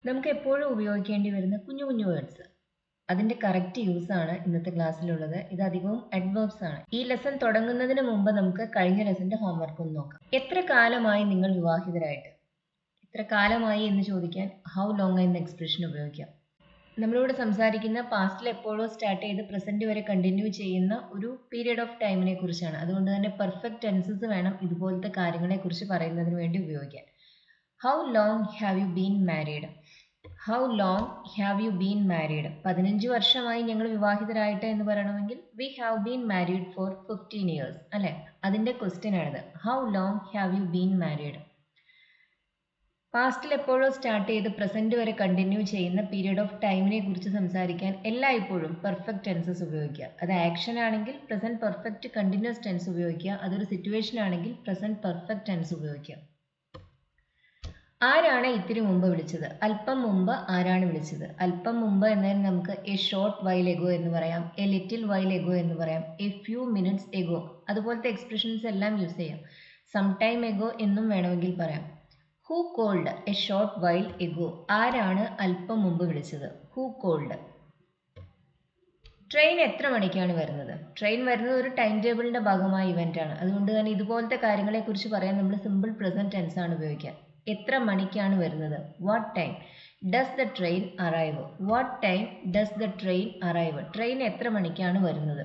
നമുക്ക് എപ്പോഴും ഉപയോഗിക്കേണ്ടി വരുന്ന കുഞ്ഞു കുഞ്ഞു വേർഡ്സ്. അതിന്റെ കറക്റ്റ് യൂസ് ആണ് ഇന്നത്തെ ക്ലാസ്സിലുള്ളത്. ഇത് അധികവും അഡ്വേർബ്സ് ആണ്. ഈ ലെസൺ തുടങ്ങുന്നതിന് മുമ്പ് നമുക്ക് കഴിഞ്ഞ ലെസന്റെ ഹോംവർക്ക് ഒന്ന് നോക്കാം. എത്ര കാലമായി നിങ്ങൾ വിവാഹിതരായിട്ട്? എത്ര കാലമായി എന്ന് ചോദിക്കാൻ ഹൗ ലോങ് എന്ന എക്സ്പ്രഷൻ ഉപയോഗിക്കാം. നമ്മളിവിടെ സംസാരിക്കുന്ന പാസ്റ്റിൽ എപ്പോഴോ സ്റ്റാർട്ട് ചെയ്ത് പ്രസന്റ് വരെ കണ്ടിന്യൂ ചെയ്യുന്ന ഒരു പീരിയഡ് ഓഫ് ടൈമിനെ കുറിച്ചാണ്. അതുകൊണ്ട് തന്നെ പെർഫെക്റ്റ് ടെൻസസ് വേണം ഇതുപോലത്തെ കാര്യങ്ങളെ കുറിച്ച് പറയുന്നതിന് വേണ്ടി ഉപയോഗിക്കാൻ. How long have you been married? How long have you been married? 15 വർഷമായി ഞങ്ങൾ വിവാഹിതരായിട്ട് എന്ന് പറയണമെങ്കിൽ we have been married for 15 years അല്ലെ? അതിന്റെ ക്വസ്റ്റ്യൻ ആണിത്. How long have you been married? പാസ്റ്റിൽ എപ്പോഴോ സ്റ്റാർട്ട് ചെയ്ത് പ്രസന്റ് വരെ കണ്ടിന്യൂ ചെയ്യുന്ന പീരിയഡ് ഓഫ് ടൈമിനെ കുറിച്ച് സംസാരിക്കാൻ എല്ലായ്പ്പോഴും പെർഫെക്റ്റ് ടെൻസസ് ഉപയോഗിക്കുക. അത് ആക്ഷൻ ആണെങ്കിൽ പ്രസന്റ് പെർഫെക്റ്റ് കണ്ടിന്യൂസ് ടെൻസ് ഉപയോഗിക്കുക. അതൊരു സിറ്റുവേഷൻ ആണെങ്കിൽ പ്രസന്റ് പെർഫെക്റ്റ് ടെൻസ് ഉപയോഗിക്കുക. ആരാണ് ഇത്തിരി മുമ്പ് വിളിച്ചത്? അല്പം മുമ്പ് ആരാണ് വിളിച്ചത്? അല്പം മുമ്പ് എന്നതിന് നമുക്ക് എ ഷോർട്ട് വൈൽ എഗോ എന്ന് പറയാം, എ ലിറ്റിൽ വൈൽ എഗോ എന്ന് പറയാം, എ ഫ്യൂ മിനിറ്റ്സ് എഗോ. അതുപോലത്തെ എക്സ്പ്രഷൻസ് എല്ലാം യൂസ് ചെയ്യാം. സം ടൈം എഗോ എന്നും വേണമെങ്കിൽ പറയാം. Who called a short while ago? ആരാണ് അല്പം മുമ്പ് വിളിച്ചത്? Who called. ട്രെയിൻ എത്ര മണിക്കാണ് വരുന്നത്? ട്രെയിൻ വരുന്നത് ഒരു ടൈം ടേബിളിന്റെ ഭാഗമായ ഇവന്റ് ആണ്. അതുകൊണ്ട് തന്നെ ഇതുപോലത്തെ കാര്യങ്ങളെ കുറിച്ച് പറയാൻ നമ്മൾ സിമ്പിൾ പ്രസന്റ് ടെൻസ് ആണ് ഉപയോഗിക്കുക. എത്ര മണിക്കാണ് വരുന്നത്? What time does the train arrive? What time does the train arrive? Train എത്ര മണിക്കാണ് വരുന്നത്?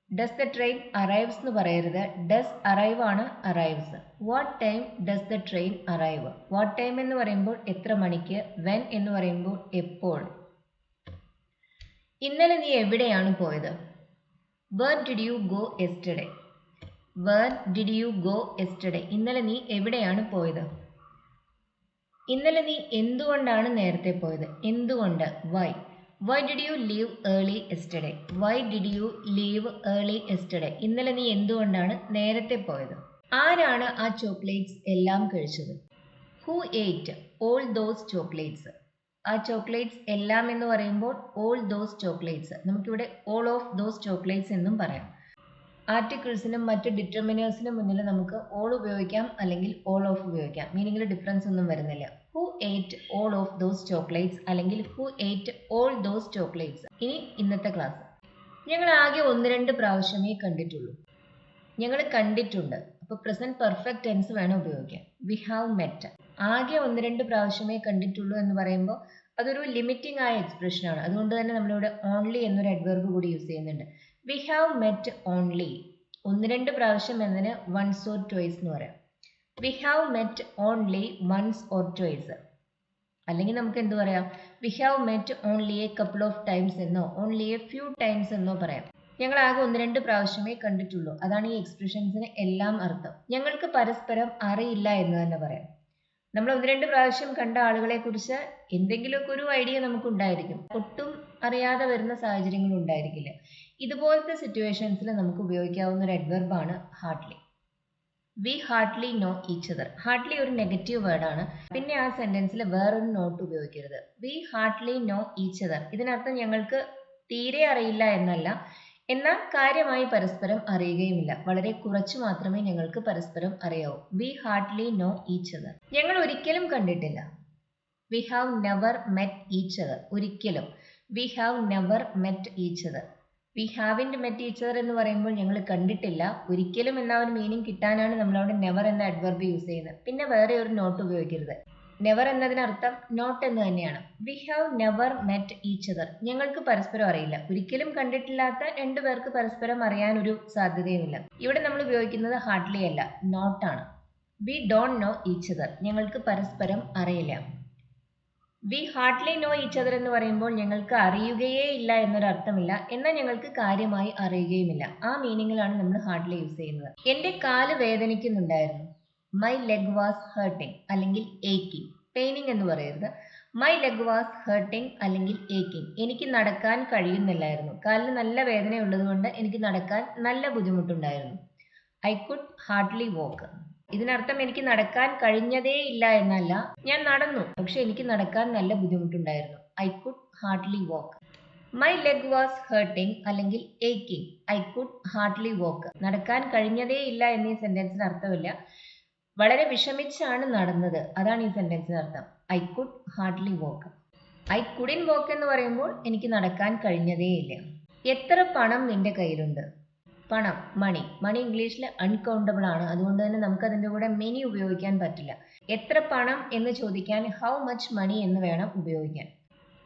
ഡസ് ദ ട്രെയിൻ അറൈവ്സ് എന്ന് പറയരുത്, ഡസ് അറൈവ് ആണ് arrives. What time does the train arrive? What time എന്ന് പറയുമ്പോൾ എത്ര മണിക്ക്, വെൻ എന്ന് പറയുമ്പോൾ എപ്പോൾ. ഇന്നലെ നീ എവിടെയാണ് പോയത്? Where did you go yesterday? Where did you go yesterday? ഇന്നലെ നീ എവിടെയാണ് പോയത്? ഇന്നലെ നീ എന്തുകൊണ്ടാണ് നേരത്തെ പോയത്? എന്തുകൊണ്ട്, why. Why did you leave early yesterday? Why did you leave early yesterday? ഇന്നലെ നീ എന്തുകൊണ്ടാണ് നേരത്തെ പോയത്? ആരാണ് ആ ചോക്ലേറ്റ്സ് എല്ലാം കഴിച്ചത്? ഹൂ ഏറ്റ് ഓൾ ദോസ് ചോക്ലേറ്റ്സ്? ആ ചോക്ലേറ്റ്സ് എല്ലാം എന്ന് പറയുമ്പോൾ ഓൾ ദോസ് ചോക്ലേറ്റ്സ്. നമുക്കിവിടെ ഓൾ ഓഫ് ദോസ് ചോക്ലേറ്റ്സ് എന്നും പറയാം. ആർട്ടിക്കിൾസിനും മറ്റ് ഡിറ്റർമിനേഴ്സിനും മുന്നിൽ നമുക്ക് ഓൾ ഉപയോഗിക്കാം അല്ലെങ്കിൽ ഓൾ ഓഫ് ഉപയോഗിക്കാം. മീനിങ്ങിൽ ഡിഫറൻസ് ഒന്നും വരുന്നില്ല. ഹു ഏറ്റ് ഓൾ ഓഫ് ദോസ് ചോക്ലേറ്റ്സ് അല്ലെങ്കിൽ ഹു ഏറ്റ് ഓൾ ദോസ് ചോക്ലേറ്റ്സ്. ഇനി ഇന്നത്തെ ക്ലാസ്. ഞങ്ങൾ ആകെ 1-2 പ്രാവശ്യമേ കണ്ടിട്ടുള്ളൂ. ഞങ്ങൾ കണ്ടിട്ടുണ്ട്. അപ്പോൾ പ്രസന്റ് പെർഫെക്റ്റ് ടെൻസ് വേണം ഉപയോഗിക്കാൻ. V have met. ആകെ 1-2 പ്രാവശ്യമേ കണ്ടിട്ടുള്ളൂ എന്ന് പറയുമ്പോൾ അതൊരു ലിമിറ്റിംഗ് ആയ എക്സ്പ്രഷൻ ആണ്. അതുകൊണ്ട് തന്നെ നമ്മളിവിടെ ഓൺലി എന്നൊരു അഡ്വർബ് കൂടി യൂസ് ചെയ്യുന്നുണ്ട്. V have met only. 1-2 പ്രാവശ്യം എന്നതിന് വൺസ് ഓർ ട്വൈസ് എന്ന് പറയാം. We have met only once or twice. അല്ലെങ്കിൽ നമുക്ക് എന്ത് പറയാം? We have met only a couple of times എന്നോ ഓൺലി എ ഫ്യൂ ടൈംസ് എന്നോ പറയാം. ഞങ്ങൾ ആകെ 1-2 പ്രാവശ്യമേ കണ്ടിട്ടുള്ളൂ. അതാണ് ഈ എക്സ്പ്രഷൻസിന് എല്ലാം അർത്ഥം. ഞങ്ങൾക്ക് പരസ്പരം അറിയില്ല എന്ന് തന്നെ പറയാം. നമ്മൾ 1-2 പ്രാവശ്യം കണ്ട ആളുകളെ കുറിച്ച് എന്തെങ്കിലുമൊക്കെ ഒരു ഐഡിയ നമുക്കുണ്ടായിരിക്കും. ഒട്ടും അറിയാതെ വരുന്ന സാഹചര്യങ്ങൾ ഉണ്ടായിരിക്കില്ല. ഇതുപോലത്തെ സിറ്റുവേഷൻസിൽ നമുക്ക് ഉപയോഗിക്കാവുന്ന ഒരു അഡ്വർബാണ് hardly. We hardly know each other. Hardly ഒരു നെഗറ്റീവ് വേർഡാണ്. പിന്നെ ആ സെന്റൻസിൽ വേറൊരു നോട്ട് ഉപയോഗിക്കരുത്. We hardly know each other. ഇതിനർത്ഥം ഞങ്ങൾക്ക് തീരെ അറിയില്ല എന്നല്ല, എന്നാൽ കാര്യമായി പരസ്പരം അറിയുകയുമില്ല. വളരെ കുറച്ച് മാത്രമേ ഞങ്ങൾക്ക് പരസ്പരം അറിയാവൂ. We hardly know each other. ഞങ്ങൾ ഒരിക്കലും കണ്ടിട്ടില്ല. We have never met each other. ഒരിക്കലും. We have never met each other. We haven't met each other എന്ന് പറയുമ്പോൾ ഞങ്ങൾ കണ്ടിട്ടില്ല. ഒരിക്കലും എന്ന ഒരു മീനിങ് കിട്ടാനാണ് നമ്മളവിടെ നെവർ എന്ന അഡ്വർബ് യൂസ് ചെയ്യുന്നത്. പിന്നെ വേറെ ഒരു നോട്ട് ഉപയോഗിക്കരുത്. നെവർ എന്നതിനർത്ഥം നോട്ട് എന്ന് തന്നെയാണ്. V have never met each other. ഞങ്ങൾക്ക് പരസ്പരം അറിയില്ല. ഒരിക്കലും കണ്ടിട്ടില്ലാത്ത 2 പേർക്ക് പരസ്പരം അറിയാൻ ഒരു സാധ്യതയുമില്ല. ഇവിടെ നമ്മൾ ഉപയോഗിക്കുന്നത് ഹാർട്ട്ലി അല്ല, നോട്ടാണ്. We don't know each other. ഞങ്ങൾക്ക് പരസ്പരം അറിയില്ല. We hardly know each other എന്ന് പറയുമ്പോൾ ഞങ്ങൾക്ക് അറിയുകയേ ഇല്ല എന്നൊരർത്ഥമില്ല, എന്നാൽ ഞങ്ങൾക്ക് കാര്യമായി അറിയുകയുമില്ല. ആ മീനിങ്ങിലാണ് നമ്മൾ ഹാർട്ട്ലി യൂസ് ചെയ്യുന്നത്. എൻ്റെ കാല് വേദനിക്കുന്നുണ്ടായിരുന്നു. മൈ ലെഗ് വാസ് ഹേർട്ടിങ് അല്ലെങ്കിൽ ഏക്കിങ്. പെയിനിങ് എന്ന് പറയരുത്. മൈ ലെഗ് വാസ് ഹേർട്ടിങ് അല്ലെങ്കിൽ ഏക്കിങ്. എനിക്ക് നടക്കാൻ കഴിയുന്നില്ലായിരുന്നു. കാലിന് നല്ല വേദനയുള്ളത് കൊണ്ട് എനിക്ക് നടക്കാൻ നല്ല ബുദ്ധിമുട്ടുണ്ടായിരുന്നു. I could hardly walk. ഇതിനർത്ഥം എനിക്ക് നടക്കാൻ കഴിഞ്ഞതേ ഇല്ല എന്നല്ല, ഞാൻ നടന്നു, പക്ഷെ എനിക്ക് നടക്കാൻ നല്ല ബുദ്ധിമുട്ടുണ്ടായിരുന്നു. I could hardly walk. My leg was hurting അല്ലെങ്കിൽ ഏക്കിങ്. I could hardly walk. നടക്കാൻ കഴിഞ്ഞതേ ഇല്ല എന്നീ സെന്റൻസിന് അർത്ഥമില്ല. വളരെ വിഷമിച്ചാണ് നടന്നത്, അതാണ് ഈ സെന്റൻസിന് അർത്ഥം. I could hardly walk. I couldn't walk എന്ന് പറയുമ്പോൾ എനിക്ക് നടക്കാൻ കഴിഞ്ഞതേയില്ല. എത്ര പണം നിന്റെ കയ്യിലുണ്ട്? പണം, മണി. മണി ഇംഗ്ലീഷിൽ അൺകൗണ്ടബിൾ ആണ്, അതുകൊണ്ട് തന്നെ നമുക്ക് അതിൻ്റെ കൂടെ മെനി ഉപയോഗിക്കാൻ പറ്റില്ല. എത്ര പണം എന്ന് ചോദിക്കാൻ ഹൗ മച്ച് മണി എന്ന് വേണം ഉപയോഗിക്കാൻ.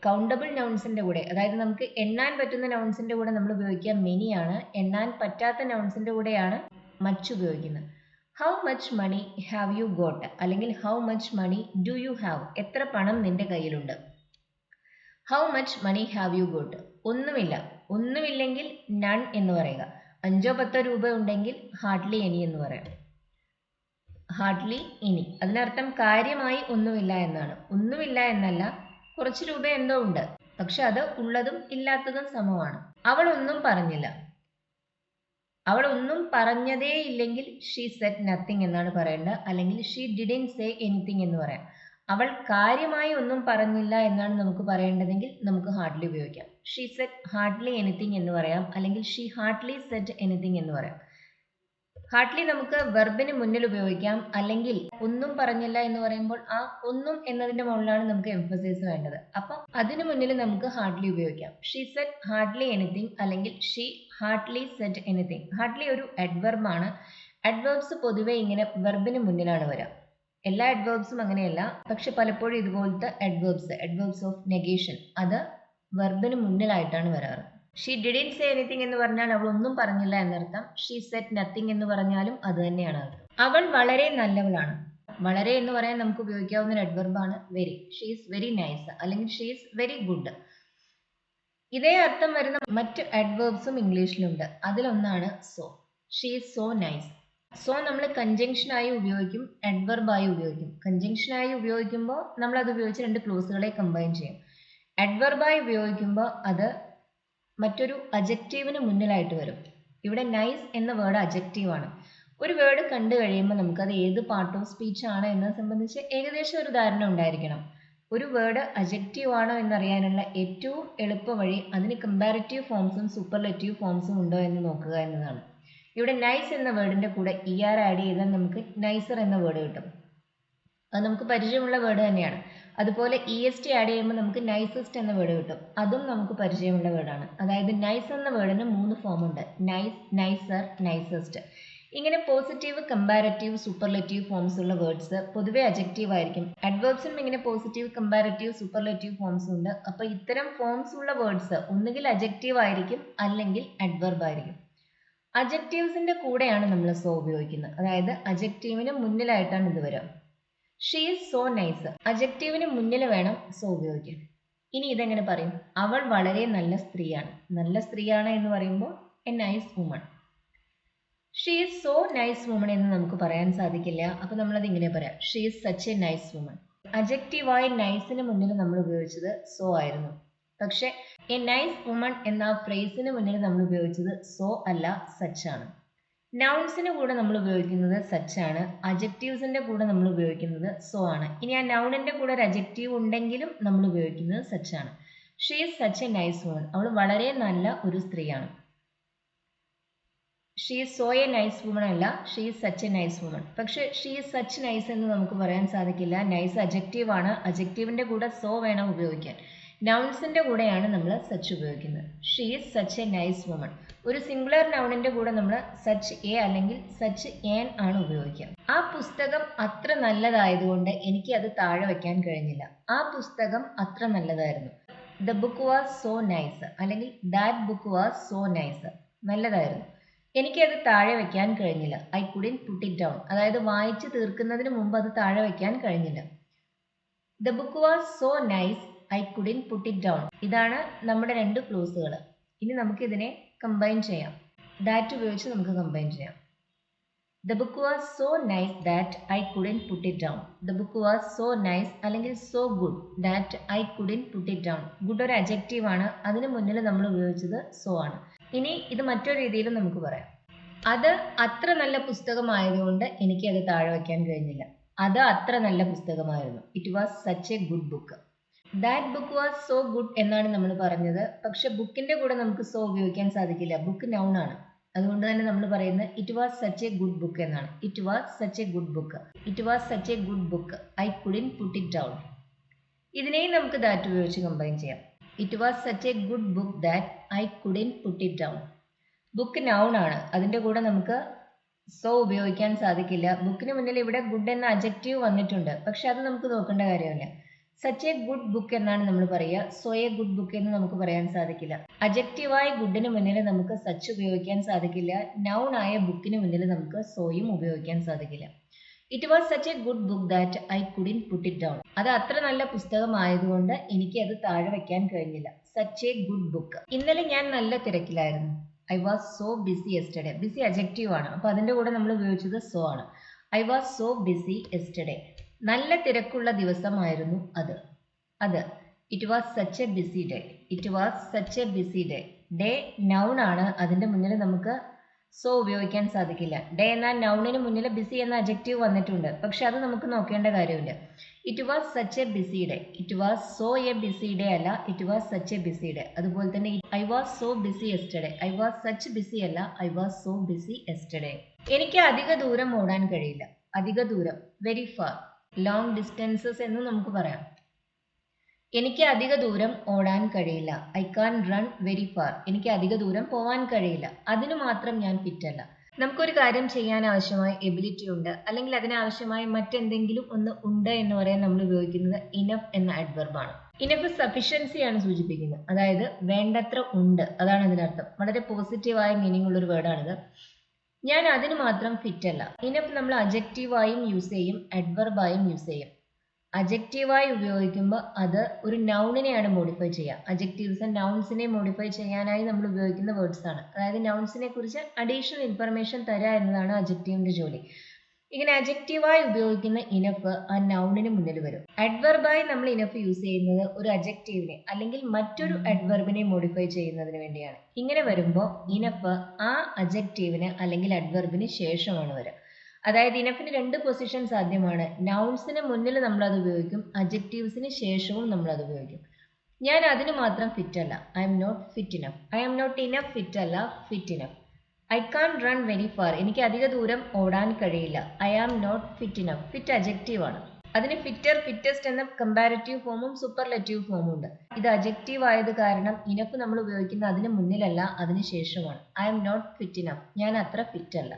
കൗണ്ടബിൾ നൗൺസിന്റെ കൂടെ, അതായത് നമുക്ക് എണ്ണാൻ പറ്റുന്ന നൗൺസിന്റെ കൂടെ നമ്മൾ ഉപയോഗിക്കുക മെനി ആണ്. എണ്ണാൻ പറ്റാത്ത നൗൺസിന്റെ കൂടെയാണ് മച്ച് ഉപയോഗിക്കുന്നത്. How much money have you got, അല്ലെങ്കിൽ how much money do you have, എത്ര പണം നിന്റെ കയ്യിലുണ്ട്. How much money have you got. ഒന്നുമില്ല. ഒന്നുമില്ലെങ്കിൽ നൺ എന്ന് പറയുക. 5-10 രൂപ ഉണ്ടെങ്കിൽ ഹാർഡ്ലി എനി എന്ന് പറയാം. ഹാർഡ്ലി എനി, അതിനർത്ഥം കാര്യമായി ഒന്നുമില്ല എന്നാണ്. ഒന്നുമില്ല എന്നല്ല, കുറച്ച് രൂപ എന്തോ ഉണ്ട്, പക്ഷെ അത് ഉള്ളതും ഇല്ലാത്തതും സമമാണ്. അവൾ ഒന്നും പറഞ്ഞില്ല. അവൾ ഒന്നും പറഞ്ഞതേ ഇല്ലെങ്കിൽ ഷീ സെഡ് നത്തിങ് എന്നാണ് പറയേണ്ടത്, അല്ലെങ്കിൽ ഷീ ഡിഡ്ന്റ് സേ എനിത്തിങ് എന്ന് പറയാം. അവൾ കാര്യമായി ഒന്നും പറഞ്ഞില്ല എന്നാണ് നമുക്ക് പറയേണ്ടതെങ്കിൽ നമുക്ക് ഹാർഡ്ലി ഉപയോഗിക്കാം. ഷീ സെഡ് ഹാർഡ്ലി എനിത്തിങ് എന്ന് പറയാം, അല്ലെങ്കിൽ ഷീ ഹാർഡ്ലി സെഡ് എനിത്തിങ് എന്ന് പറയാം. ഹാർഡ്ലി നമുക്ക് വെർബിന് മുന്നിൽ ഉപയോഗിക്കാം, അല്ലെങ്കിൽ ഒന്നും പറഞ്ഞില്ല എന്ന് പറയുമ്പോൾ ആ ഒന്നും എന്നതിന്റെ മുകളിലാണ് നമുക്ക് എംഫസൈസ് വേണ്ടത്. അപ്പം അതിന് മുന്നിൽ നമുക്ക് ഹാർഡ്ലി ഉപയോഗിക്കാം. ഷീ സെഡ് ഹാർഡ്ലി എനിത്തിങ്, അല്ലെങ്കിൽ she hardly said anything. Hardly ഒരു അഡ്വർബാണ്. അഡ്വേർബ്സ് പൊതുവെ ഇങ്ങനെ വെർബിന് മുന്നിലാണ് വരിക. എല്ലാ അഡ്വേർബ്സും അങ്ങനെയല്ല, പക്ഷെ പലപ്പോഴും ഇതുപോലത്തെ അഡ്വേർബ്സ് ഓഫ് നെഗേഷൻ, അത് വെർബിന് മുന്നിലായിട്ടാണ് വരാറ്. ഷീ ഡിഡ്ന്റ് സേ എനിത്തിങ് എന്ന് പറഞ്ഞാൽ അവൾ ഒന്നും പറഞ്ഞില്ല എന്നർത്ഥം. ഷീ സെഡ് നത്തിങ് എന്ന് പറഞ്ഞാലും അത് തന്നെയാണ് അർത്ഥം. അവൾ വളരെ നല്ലവളാണ്. വളരെ എന്ന് പറയാൻ നമുക്ക് ഉപയോഗിക്കാവുന്ന ഒരു അഡ്വർബാണ് very. She is very nice, അല്ലെങ്കിൽ ഷീ ഈസ് വെരി ഗുഡ്. ഇതേ അർത്ഥം വരുന്ന മറ്റ് അഡ്വേർബ്സും ഇംഗ്ലീഷിലുണ്ട്. അതിലൊന്നാണ് so. She is so nice. So നമ്മൾ കൺജങ്ഷനായി ഉപയോഗിക്കും, അഡ്വർബായി ഉപയോഗിക്കും. കൺജങ്ഷനായി ഉപയോഗിക്കുമ്പോൾ നമ്മൾ അത് ഉപയോഗിച്ച് 2 ക്ലോസുകളെ കമ്പൈൻ ചെയ്യും. അഡ്വർബായി ഉപയോഗിക്കുമ്പോൾ അത് മറ്റൊരു അജക്റ്റീവിന് മുന്നിലായിട്ട് വരും. ഇവിടെ നൈസ് എന്ന വേർഡ് അജക്റ്റീവാണ്. ഒരു വേർഡ് കണ്ടു കഴിയുമ്പോൾ നമുക്കത് ഏത് പാർട്ട് ഓഫ് സ്പീച്ച് ആണ് എന്നത് സംബന്ധിച്ച് ഏകദേശം ഒരു ധാരണ ഉണ്ടായിരിക്കണം. ഒരു വേർഡ് അജക്റ്റീവ് ആണോ എന്നറിയാനുള്ള ഏറ്റവും എളുപ്പ വഴി അതിന് കമ്പാരിറ്റീവ് ഫോംസും സൂപ്പർലെറ്റീവ് ഫോംസും ഉണ്ടോ എന്ന് നോക്കുക എന്നതാണ്. ഇവിടെ നൈസ് എന്ന വേർഡിന്റെ കൂടെ ER ആഡ് ചെയ്താൽ നമുക്ക് നൈസർ എന്ന വേർഡ് കിട്ടും. അത് നമുക്ക് പരിചയമുള്ള വേർഡ് തന്നെയാണ്. അതുപോലെ EST ആഡ് ചെയ്യുമ്പോൾ നമുക്ക് നൈസസ്റ്റ് എന്ന വേർഡ് കിട്ടും. അതും നമുക്ക് പരിചയമുള്ള വേർഡാണ്. അതായത് നൈസ് എന്ന വേർഡിന് 3 ഫോം ഉണ്ട്: നൈസ്, നൈസർ, നൈസസ്റ്റ്. ഇങ്ങനെ പോസിറ്റീവ്, കമ്പാരറ്റീവ്, സൂപ്പർലെറ്റീവ് ഫോംസ് ഉള്ള വേർഡ്സ് പൊതുവെ അജക്റ്റീവ് ആയിരിക്കും. അഡ്വേർബ്സിനും ഇങ്ങനെ പോസിറ്റീവ്, കമ്പാരറ്റീവ്, സൂപ്പർലെറ്റീവ് ഫോംസ് ഉണ്ട്. അപ്പോൾ ഇത്തരം ഫോംസ് ഉള്ള വേർഡ്സ് ഒന്നുകിൽ അജക്റ്റീവ് ആയിരിക്കും, അല്ലെങ്കിൽ അഡ്വർബ് ആയിരിക്കും. അജക്റ്റീവ്സിന്റെ കൂടെയാണ് നമ്മൾ സോ ഉപയോഗിക്കുന്നത്. അതായത് അജക്റ്റീവിന് മുന്നിലായിട്ടാണ് ഇത് വരിക. ഷീ ഈസ് സോ നൈസ്, അജക്റ്റീവിന് മുന്നിൽ വേണം സോ ഉപയോഗിക്കാൻ. ഇനി ഇതെങ്ങനെ പറയും? അവൾ വളരെ നല്ല സ്ത്രീയാണ്. നല്ല സ്ത്രീയാണ് എന്ന് പറയുമ്പോൾ a nice woman. She is so nice woman എന്ന് നമുക്ക് പറയാൻ സാധിക്കില്ല. അപ്പോൾ നമ്മളത് ഇങ്ങനെ പറയാം: she is such a nice woman. അജക്റ്റീവായി നൈസിന് മുന്നിൽ നമ്മൾ ഉപയോഗിച്ചത് സോ ആയിരുന്നു. പക്ഷെ എ നൈസ് വുമൺ എന്ന ഫ്രേസിന് മുന്നിൽ നമ്മൾ ഉപയോഗിച്ചത് സോ അല്ല, സച്ച് ആണ്. നൗൺസിന് കൂടെ നമ്മൾ ഉപയോഗിക്കുന്നത് സച്ച് ആണ്. അജക്റ്റീവ്സിന്റെ കൂടെ നമ്മൾ ഉപയോഗിക്കുന്നത് സോ ആണ്. ഇനി ആ നൗണിന്റെ കൂടെ ഒരു അജക്റ്റീവ് ഉണ്ടെങ്കിലും നമ്മൾ ഉപയോഗിക്കുന്നത് സച്ച് ആണ്. She is such a nice woman. അവൾ വളരെ നല്ല ഒരു സ്ത്രീയാണ്. She is so a nice woman അല്ല, she is such a nice woman. പക്ഷെ ഷീ ഈസ് സച്ച് നൈസ് എന്ന് നമുക്ക് പറയാൻ സാധിക്കില്ല. നൈസ് അജക്റ്റീവ് ആണ്. അജക്റ്റീവിന്റെ കൂടെ സോ വേണം ഉപയോഗിക്കാൻ. നൗൺസിന്റെ കൂടെയാണ് നമ്മൾ സച്ച് ഉപയോഗിക്കുന്നത്. She is such a nice woman. ഒരു സിംഗുലർ നൗണിന്റെ കൂടെ നമ്മൾ സച്ച് എ അല്ലെങ്കിൽ സച്ച് ഏൻ ആണ് ഉപയോഗിക്കുക. ആ പുസ്തകം അത്ര നല്ലതായതുകൊണ്ട് എനിക്ക് അത് താഴെ വയ്ക്കാൻ കഴിഞ്ഞില്ല. ആ പുസ്തകം അത്ര നല്ലതായിരുന്നു. The book was so nice, അല്ലെങ്കിൽ that book was so nice. നല്ലതായിരുന്നു, എനിക്കത് താഴെ വയ്ക്കാൻ കഴിഞ്ഞില്ല. I couldn't put it down. അതായത് വായിച്ച് തീർക്കുന്നതിന് മുമ്പ് അത് താഴെ വയ്ക്കാൻ കഴിഞ്ഞില്ല. The book was so nice, I couldn't put it down. ഇതാണ് നമ്മുടെ 2 ക്ലോസുകൾ. ഇനി നമുക്കിതിനെ കമ്പൈൻ ചെയ്യാം. ദാറ്റ് ഉപയോഗിച്ച് നമുക്ക് കമ്പൈൻ ചെയ്യാം. The book was so nice that I couldn't put it down. The book was so nice അല്ലെങ്കിൽ so good that I couldn't put it down. Good ഒരു അജക്റ്റീവ് ആണ്. അതിന് മുന്നിൽ നമ്മൾ ഉപയോഗിച്ചത് സോ ആണ്. ഇനി ഇത് മറ്റൊരു രീതിയിലും നമുക്ക് പറയാം. അത് അത്ര നല്ല പുസ്തകമായതുകൊണ്ട് എനിക്ക് അത് താഴെ വയ്ക്കാൻ കഴിഞ്ഞില്ല. അത് അത്ര നല്ല പുസ്തകമായിരുന്നു. It was such a good book. That book was so good എന്നാണ് നമ്മൾ പറഞ്ഞത്. പക്ഷെ ബുക്കിന്റെ കൂടെ നമുക്ക് സോ ഉപയോഗിക്കാൻ സാധിക്കില്ല. ബുക്ക് നൗൺ ആണ്. അതുകൊണ്ട് തന്നെ നമ്മൾ പറയുന്നത് it was such a good book എന്നാണ്. It was such a good book. It was such a good book. I couldn't put it down. ഇതിനെയും നമുക്ക് ദാറ്റ് ഉപയോഗിച്ച് കമ്പൈൻ ചെയ്യാം. It was such a good book that I couldn't put it down. Book noun ആണ്, അതിൻ്റെ കൂടെ നമുക്ക് so ഉപയോഗിക്കാൻ സാധിക്കില്ല. ബുക്കിന് മുന്നിൽ ഇവിടെ ഗുഡ് എന്ന അഡ്ജക്റ്റീവ് വന്നിട്ടുണ്ട്, പക്ഷെ അത് നമുക്ക് നോക്കേണ്ട കാര്യമില്ല. സച്ച് എ ഗുഡ് ബുക്ക് എന്നാണ് നമ്മൾ പറയുക, സോ എ ഗുഡ് ബുക്ക് എന്ന് നമുക്ക് പറയാൻ സാധിക്കില്ല. അഡ്ജക്റ്റീവായ ഗുഡിന് മുന്നിൽ നമുക്ക് സച്ച് ഉപയോഗിക്കാൻ സാധിക്കില്ല, നൗൺ ആയ ബുക്കിന് മുന്നിൽ നമുക്ക് സോയും ഉപയോഗിക്കാൻ സാധിക്കില്ല. It was such a good book that I couldn't put it down. അത് അത്ര നല്ല പുസ്തകമായതുകൊണ്ട് എനിക്ക് അത് താഴെ വയ്ക്കാൻ കഴിഞ്ഞില്ല. Such a good book. ഇന്നലെ ഞാൻ നല്ല തിരക്കിലായിരുന്നു. I was so busy yesterday. Busy adjective ആണ്, അപ്പോൾ അതിൻ്റെ കൂടെ നമ്മൾ ഉപയോഗിച്ചത് സോ ആണ്. I was so busy yesterday. നല്ല തിരക്കുള്ള ദിവസമായിരുന്നു അത്. It was such a busy day. It was such a busy day. Day noun ആണ്, അതിൻ്റെ മുന്നിൽ നമുക്ക് സോ ഉപയോഗിക്കാൻ സാധിക്കില്ല. ഡേ എന്ന നൗണിന് മുന്നിൽ ബിസി എന്ന അഡ്ജക്റ്റീവ് വന്നിട്ടുണ്ട്, പക്ഷെ അത് നമുക്ക് നോക്കേണ്ട കാര്യമില്ല. It was such a busy day. It was so a busy day അല്ല, it was such a busy day. അതുപോലെ തന്നെ I was so busy yesterday. I was such busy അല്ല, I was so busy yesterday. എനിക്ക് അധിക ദൂരം ഓടാൻ കഴിയില്ല. അധിക ദൂരം, വെരി ഫാർ. ലോങ് ഡിസ്റ്റൻസസ് എന്ന് നമുക്ക് പറയാം. എനിക്ക് അധിക ദൂരം ഓടാൻ കഴിയില്ല. I can run very far. എനിക്ക് അധിക ദൂരം പോവാൻ കഴിയില്ല. അതിനു മാത്രം ഞാൻ ഫിറ്റ് അല്ല. നമുക്കൊരു കാര്യം ചെയ്യാൻ ആവശ്യമായ എബിലിറ്റി ഉണ്ട്, അല്ലെങ്കിൽ അതിനാവശ്യമായ മറ്റെന്തെങ്കിലും ഒന്ന് ഉണ്ട് എന്ന് പറയാൻ നമ്മൾ ഉപയോഗിക്കുന്നത് ഇനഫ് എന്ന അഡ്വർബാണ്. ഇനഫ് സഫിഷ്യൻസിയാണ് സൂചിപ്പിക്കുന്നത്, അതായത് വേണ്ടത്ര ഉണ്ട്, അതാണ് ഇതിനർത്ഥം. വളരെ പോസിറ്റീവായ മീനിങ് ഉള്ളൊരു വേർഡാണിത്. ഞാൻ അതിന് മാത്രം ഫിറ്റ് അല്ല. ഇനഫ് നമ്മൾ അഡ്ജക്റ്റീവായും യൂസ് ചെയ്യും, അഡ്വർബായും യൂസ് ചെയ്യും. അഡ്ജക്റ്റീവായി ഉപയോഗിക്കുമ്പോൾ അത് ഒരു നൗണിനെയാണ് മോഡിഫൈ ചെയ്യുക. അഡ്ജക്റ്റീവ്സ് ആൻഡ് നൗൺസിനെ മോഡിഫൈ ചെയ്യാനായി നമ്മൾ ഉപയോഗിക്കുന്ന വേർഡ്സ് ആണ്. അതായത് നൗൺസിനെ കുറിച്ച് അഡീഷണൽ ഇൻഫർമേഷൻ തരിക എന്നതാണ് അഡ്ജക്റ്റീവിന്റെ ജോലി. ഇങ്ങനെ അഡ്ജക്റ്റീവായി ഉപയോഗിക്കുന്ന ഇനഫ് ആ നൗണിന് മുന്നിൽ വരും. അഡ്വർബായി നമ്മൾ ഇനഫ് യൂസ് ചെയ്യുന്നത് ഒരു അഡ്ജക്റ്റീവിനെ അല്ലെങ്കിൽ മറ്റൊരു അഡ്വർബിനെ മോഡിഫൈ ചെയ്യുന്നതിന് വേണ്ടിയാണ്. ഇങ്ങനെ വരുമ്പോൾ ഇനഫ് ആ അഡ്ജക്റ്റീവിന് അല്ലെങ്കിൽ അഡ്വർബിന് ശേഷമാണ് വരിക. അതായത് ഇനഫിന് രണ്ട് പൊസിഷൻ സാധ്യമാണ്. നൗൺസിന് മുന്നിൽ നമ്മൾ അത് ഉപയോഗിക്കും, അഡ്ജക്റ്റീവ്സിന് ശേഷവും നമ്മൾ അത് ഉപയോഗിക്കും. ഞാൻ അതിന് മാത്രം ഫിറ്റ് അല്ല. I'm not fit enough. I'm not enough fit അല്ല, fit enough. I can run very far. എനിക്ക് അധിക ദൂരം ഓടാൻ കഴിയില്ല. I am not fit enough. Fit adjective ആണ്. അതിന് ഫിറ്റർ, ഫിറ്റസ്റ്റ് എന്ന കമ്പാരറ്റീവ് ഫോമും സൂപ്പർലെറ്റീവ് ഫോമും ഉണ്ട്. ഇത് അഡ്ജക്റ്റീവ് ആയത് കാരണം ഇനഫ് നമ്മൾ ഉപയോഗിക്കുന്ന അതിന് മുന്നിലല്ല, അതിന് ശേഷമാണ്. I'm not fit enough. ഞാൻ അത്ര ഫിറ്റ് അല്ല.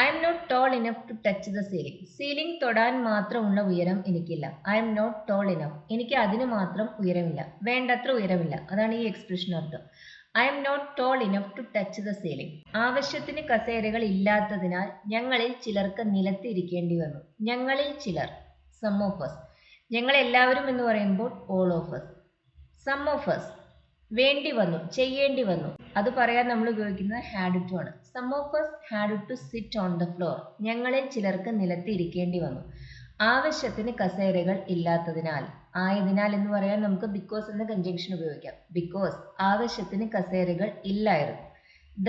I'm not tall enough to touch the ceiling. Ceiling തൊടാൻ മാത്രമുള്ള ഉയരം എനിക്കില്ല. I'm not tall enough. എനിക്ക് അതിന് മാത്രം ഉയരമില്ല, വേണ്ടത്ര ഉയരമില്ല. അതാണ് ഈ എക്സ്പ്രഷൻ അർത്ഥം. I'm not tall enough to touch the ceiling. ആവശ്യത്തിന് കസേരകൾ ഇല്ലാത്തതിനാൽ ഞങ്ങളിൽ ചിലർക്ക് നിലത്തിരിക്കേണ്ടി വന്നു. ഞങ്ങളിൽ ചിലർ, സം ഓഫ് us. ഞങ്ങൾ എല്ലാവരും എന്ന് പറയുമ്പോൾ all of us. Some of us. വേണ്ടി വന്നു, ചെയ്യേണ്ടി വന്നു, അത് പറയാൻ നമ്മൾ ഉപയോഗിക്കുന്നത് ഹാഡ് ടു ആണ്. Some of us had to sit on the floor. ഞങ്ങളിൽ ചിലർക്ക് നിലത്ത് ഇരിക്കേണ്ടി വന്നു. ആവശ്യത്തിന് കസേരകൾ ഇല്ലാത്തതിനാൽ, ആയതിനാൽ എന്ന് പറയാൻ നമുക്ക് ബിക്കോസ് എന്ന കൺജങ്ഷൻ ഉപയോഗിക്കാം. ബിക്കോസ് ആവശ്യത്തിന് കസേരകൾ ഇല്ലായിരുന്നു.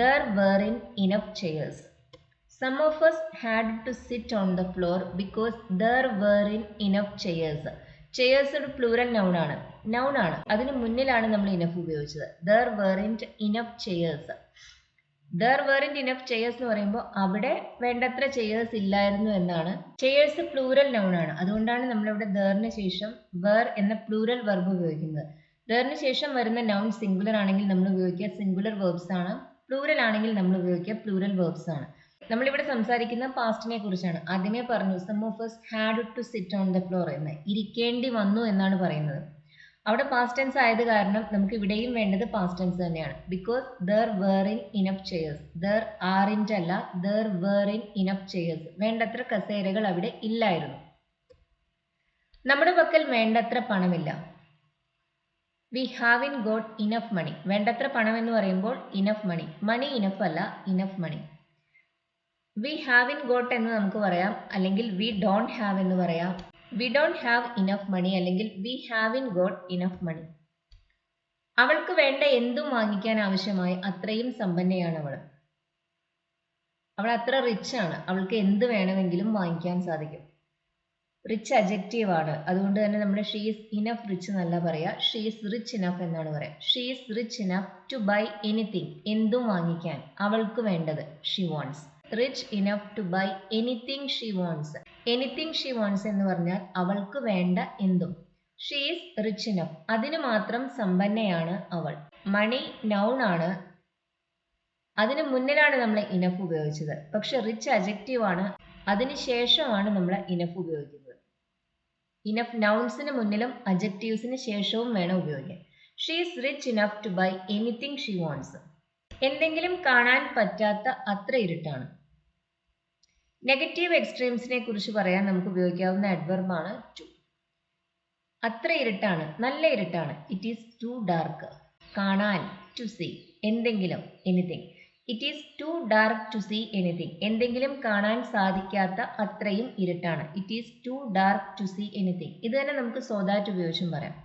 There weren't enough chairs. Some of us had to sit on the floor because there weren't enough chairs. Chairs ഒരു പ്ലൂറൽ നൗൺ ആണ്, അതിന് മുന്നിലാണ് നമ്മൾ ഇനഫ് ഉപയോഗിച്ചത്. There weren't enough chairs. There weren't enough chairs എന്ന് പറയുമ്പോൾ അവിടെ വേണ്ടത്ര ചെയേഴ്സ് ഇല്ലായിരുന്നു എന്നാണ്. ചെയേഴ്സ് പ്ലൂറൽ നൗൺ ആണ്, അതുകൊണ്ടാണ് നമ്മളിവിടെ ദറിന് ശേഷം വേർ എന്ന പ്ലൂറൽ വെർബ് ഉപയോഗിക്കുന്നത്. ദറിന് ശേഷം വരുന്ന നൗൺ സിംഗുലർ ആണെങ്കിൽ നമ്മൾ ഉപയോഗിക്കുക സിംഗുലർ വെർബ്സ് ആണ്, പ്ലൂറൽ ആണെങ്കിൽ നമ്മൾ ഉപയോഗിക്കുക പ്ലൂറൽ വെർബ്സ് ആണ്. നമ്മളിവിടെ സംസാരിക്കുന്ന പാസ്റ്റിനെ കുറിച്ചാണ്. ആദ്യമേ പറഞ്ഞു some of us had to sit on the floor എന്ന്, ഇരിക്കേണ്ടി വന്നു എന്നാണ് പറയുന്നത്. അവിടെ പാസ്റ്റ് ടെൻസ് ആയത് കാരണം നമുക്ക് ഇവിടെയും വേണ്ടത് പാസ്റ്റ് ടെൻസ് തന്നെയാണ്. Because there weren't enough chairs. There aren't അല്ല, ദർ വെറിൻ ഇനഫ് ചെയേഴ്സ്. വേണ്ടത്ര കസേരകൾ അവിടെ ഇല്ലായിരുന്നു. നമ്മുടെ പക്കൽ വേണ്ടത്ര പണമില്ല. We haven't got enough money. വേണ്ടത്ര പണം എന്ന് പറയുമ്പോൾ ഇനഫ് മണി. മണി ഇനഫ് അല്ല, enough money. We haven't got എന്ന് നമുക്ക് പറയാം, അല്ലെങ്കിൽ വി ഡോണ്ട് ഹാവ് എന്ന് പറയാം. We don't have enough money അല്ലെങ്കിൽ we haven't got enough money. അവൾക്ക് വേണ്ട എന്തും വാങ്ങിക്കാൻ ആവശ്യമായി അത്രയും സമ്പന്നയാണ് അവൾ. അവൾ അത്ര റിച്ച് ആണ്, അവൾക്ക് എന്ത് വേണമെങ്കിലും വാങ്ങിക്കാൻ സാധിക്കും. റിച്ച് അഡ്ജക്റ്റീവ് ആണ്, അതുകൊണ്ട് തന്നെ നമ്മൾ ഷീ ഈസ് ഇനഫ് റിച്ച് എന്നല്ല പറയാ, ഷീ ഈസ് റിച്ച് ഇനഫ് എന്നാണ് പറയാ. She is rich enough to buy anything. എന്തും വാങ്ങിക്കാൻ അവൾക്ക് വേണ്ടത്. She wants. Rich enough to buy anything she wants. Anything she wants എന്ന് പറഞ്ഞാൽ അവൾക്ക് വേണ്ട എന്തും. She is rich enough. അതിന് മാത്രം സമ്പന്നയാണ് അവൾ. മണി നൗൺ ആണ്. അതിന് മുന്നിലാണ് നമ്മൾ ഇനഫ് ഉപയോഗിച്ചത്. പക്ഷെ റിച്ച് അജക്റ്റീവ് ആണ്. അതിന് ശേഷമാണ് നമ്മൾ ഇനഫ് ഉപയോഗിക്കുന്നത്. ഇനഫ് നൗൺസിന് മുന്നിലും അജക്റ്റീവ്സിന് ശേഷവും വേണം ഉപയോഗിക്കാൻ. She is rich enough to buy anything she wants. എന്തെങ്കിലും കാണാൻ പറ്റാത്ത അത്ര ഇരുട്ടാണ്. നെഗറ്റീവ് എക്സ്ട്രീംസിനെ കുറിച്ച് പറയാൻ നമുക്ക് ഉപയോഗിക്കാവുന്ന അഡ്വർബാണ് ടു. അത്ര ഇരുട്ടാണ്, നല്ല ഇരുട്ടാണ്. It is too dark. കാണാൻ, ടു സീ. എന്തെങ്കിലും, anything. It is too dark to see anything. എന്തെങ്കിലും കാണാൻ സാധിക്കാത്ത അത്രയും ഇരുട്ടാണ്. It is too dark to see anything. ഇത് തന്നെ നമുക്ക് സോ ദാറ്റ് ഉപയോഗിച്ചും പറയാം.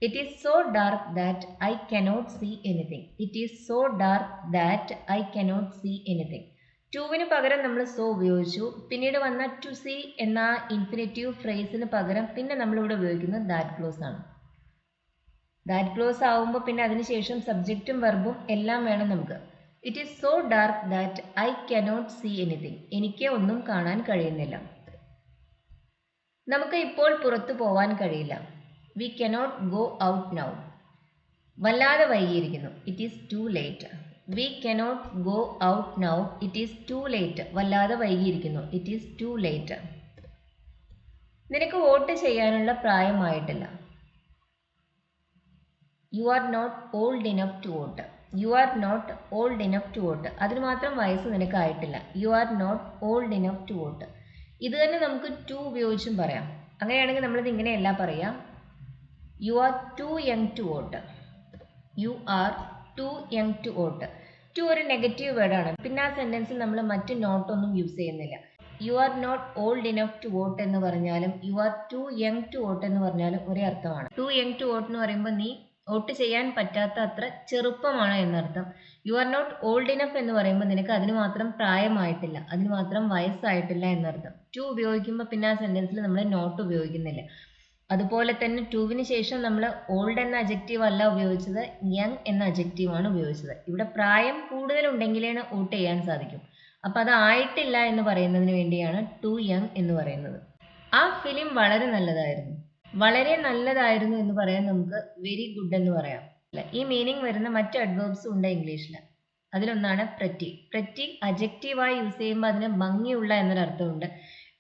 It is so dark that I cannot see anything. It is so dark that I cannot see anything. ടുവിന് പകരം നമ്മൾ സോ ഉപയോഗിച്ചു. പിന്നീട് വന്ന ടു സീ എന്ന ഇൻഫിനിറ്റീവ് ഫ്രേസിന് പകരം പിന്നെ നമ്മളിവിടെ ഉപയോഗിക്കുന്നത് ദാറ്റ് ക്ലോസ് ആണ്. ദാറ്റ് ക്ലോസ് ആവുമ്പോൾ പിന്നെ അതിനുശേഷം സബ്ജക്റ്റും വെർബും എല്ലാം വേണം നമുക്ക്. It is so dark that I cannot see anything. എനിക്ക് ഒന്നും കാണാൻ കഴിയുന്നില്ല. നമുക്ക് ഇപ്പോൾ പുറത്തു പോവാൻ കഴിയില്ല. We cannot go out now. വല്ലാതെ വൈകിയിരിക്കുന്നു. It is too late. We cannot go out now. It is too late. വല്ലാതെ വൈകിയിരിക്കുന്നു. It is too late. നിനക്ക് വോട്ട് ചെയ്യാനുള്ള പ്രായമായിട്ടില്ല. You are not old enough to vote. You are not old enough to vote. അതിന് മാത്രം വയസ്സ് നിനക്കായിട്ടില്ല. You are not old enough to vote. ഇത് തന്നെ നമുക്ക് ടു ഉപയോഗിച്ചും പറയാം. അങ്ങനെയാണെങ്കിൽ നമ്മളിത് ഇങ്ങനെയല്ല പറയാം. You are too young to vote. You are too young to vote. Too ഒരു നെഗറ്റീവ് വേർഡാണ്. പിന്നെ ആ സെൻറ്റൻസിൽ നമ്മൾ മറ്റ് നോട്ടൊന്നും യൂസ് ചെയ്യുന്നില്ല. You are not old enough to vote എന്ന് പറഞ്ഞാലും you are too young to vote എന്ന് പറഞ്ഞാലും ഒരേ അർത്ഥമാണ്. ടു യങ് ടു വോട്ട് എന്ന് പറയുമ്പോൾ നീ വോട്ട് ചെയ്യാൻ പറ്റാത്ത അത്ര ചെറുപ്പമാണ് എന്നർത്ഥം. You are not old enough എന്ന് പറയുമ്പോൾ നിനക്ക് അതിന് മാത്രം പ്രായമായിട്ടില്ല, അതിന് മാത്രം വയസ്സായിട്ടില്ല എന്നർത്ഥം. ടു ഉപയോഗിക്കുമ്പോൾ പിന്നെ ആ സെൻറ്റൻസിൽ നമ്മൾ നോട്ട് ഉപയോഗിക്കുന്നില്ല. അതുപോലെ തന്നെ ടുവിന് ശേഷം നമ്മൾ ഓൾഡ് എന്ന അജക്റ്റീവ് അല്ല ഉപയോഗിച്ചത്, യങ് എന്ന അജക്റ്റീവാണ് ഉപയോഗിച്ചത്. ഇവിടെ പ്രായം കൂടുതലുണ്ടെങ്കിലേ വോട്ട് ചെയ്യാൻ സാധിക്കും. അപ്പം അത് ആയിട്ടില്ല എന്ന് പറയുന്നതിന് വേണ്ടിയാണ് ടു യങ് എന്ന് പറയുന്നത്. ആ ഫിലിം വളരെ നല്ലതായിരുന്നു. വളരെ നല്ലതായിരുന്നു എന്ന് പറയാൻ നമുക്ക് വെരി ഗുഡ് എന്ന് പറയാം. ഈ മീനിങ് വരുന്ന മറ്റ് അഡ്വേർബ്സും ഉണ്ട് ഇംഗ്ലീഷിൽ. അതിലൊന്നാണ് പ്രറ്റി. പ്രറ്റി അജക്റ്റീവായി യൂസ് ചെയ്യുമ്പോൾ അതിന് ഭംഗിയുള്ള എന്നൊരർത്ഥമുണ്ട്.